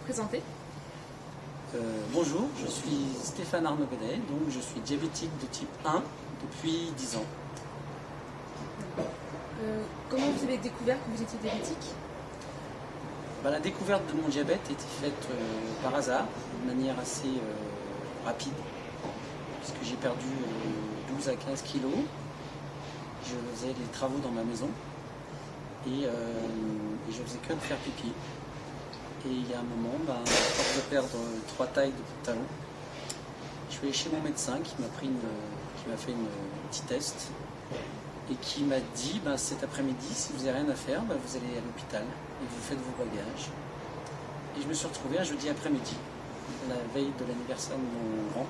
présenter? Bonjour, je suis Stéphane Arnaud-Godet, donc je suis diabétique de type 1 depuis 10 ans. Comment vous avez découvert que vous étiez diabétique? La découverte de mon diabète a été faite par hasard, de manière assez rapide, puisque j'ai perdu 12 à 15 kilos. Je faisais les travaux dans ma maison et je faisais que de faire pipi. Et il y a un moment, à force de perdre 3 tailles de pantalon, je suis allé chez mon médecin qui m'a fait un petit test et qui m'a dit cet après-midi, si vous n'avez rien à faire, vous allez à l'hôpital et vous faites vos bagages. Et je me suis retrouvé un jeudi après-midi, la veille de l'anniversaire de mon grand,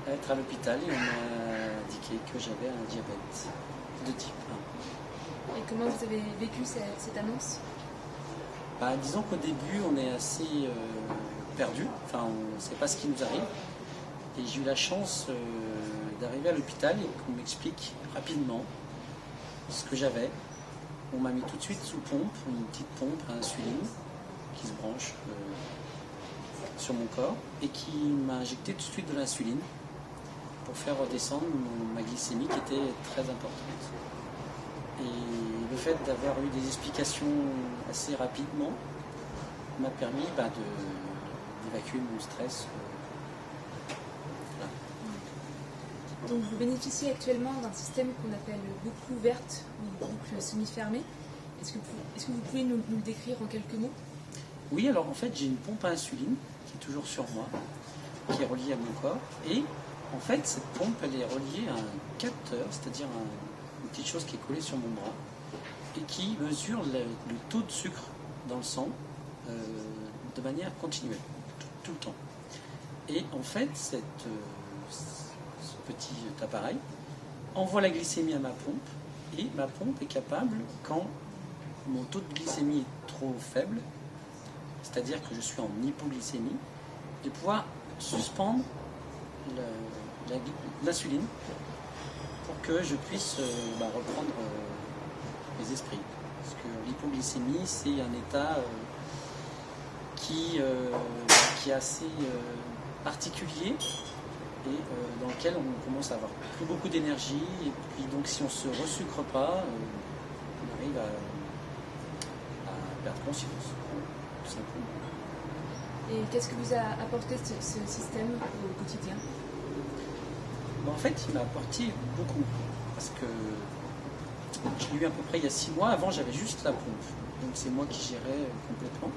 à être à l'hôpital et on m'a indiqué que j'avais un diabète de type 1. Et comment vous avez vécu cette annonce? Disons qu'au début, on est assez perdu, on ne sait pas ce qui nous arrive. Et j'ai eu la chance d'arriver à l'hôpital et qu'on m'explique rapidement ce que j'avais. On m'a mis tout de suite sous pompe, une petite pompe à insuline qui se branche sur mon corps et qui m'a injecté tout de suite de l'insuline pour faire redescendre ma glycémie qui était très importante. Et le fait d'avoir eu des explications assez rapidement m'a permis d'évacuer mon stress. Donc vous bénéficiez actuellement d'un système qu'on appelle boucle ouverte ou boucle semi-fermée. Est-ce que vous pouvez nous le décrire en quelques mots? Oui, alors en fait j'ai une pompe à insuline qui est toujours sur moi, qui est reliée à mon corps. Et en fait cette pompe elle est reliée à un capteur, c'est-à-dire une petite chose qui est collée sur mon bras et qui mesure le taux de sucre dans le sang de manière continuelle, tout le temps. Et en fait ce petit appareil envoie la glycémie à ma pompe et ma pompe est capable, quand mon taux de glycémie est trop faible, c'est-à-dire que je suis en hypoglycémie, de pouvoir suspendre l'insuline pour que je puisse reprendre mes esprits. Parce que l'hypoglycémie, c'est un état qui est assez particulier et dans lequel on commence à avoir plus beaucoup d'énergie et puis donc si on ne se resucre pas, on arrive à perdre conscience, tout simplement. Et qu'est-ce que vous a apporté ce système au quotidien? En fait, il m'a apporté beaucoup, parce que je l'ai eu à peu près il y a 6 mois. Avant, j'avais juste la pompe, donc c'est moi qui gérais complètement.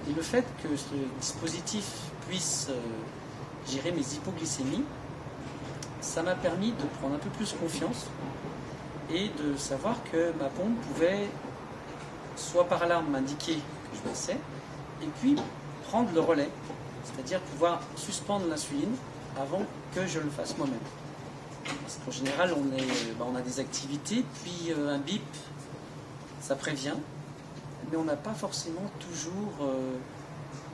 Et le fait que ce dispositif puisse gérer mes hypoglycémies, ça m'a permis de prendre un peu plus confiance et de savoir que ma pompe pouvait, soit par alarme, m'indiquer que je baissais, et puis prendre le relais, c'est-à-dire pouvoir suspendre l'insuline avant que je le fasse moi-même. Parce qu'en général, on a des activités, puis un bip, ça prévient, mais on n'a pas forcément toujours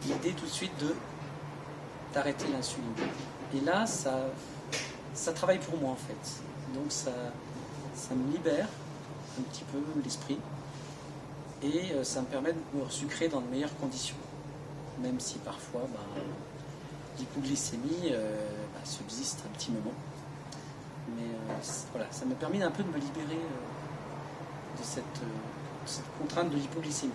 l'idée tout de suite d'arrêter l'insuline. Et là, ça travaille pour moi en fait. Donc ça me libère un petit peu l'esprit et ça me permet de me sucrer dans de meilleures conditions. Même si parfois l'hypoglycémie subsiste un petit moment. Mais voilà, ça m'a permis un peu de me libérer de cette contrainte de l'hypoglycémie.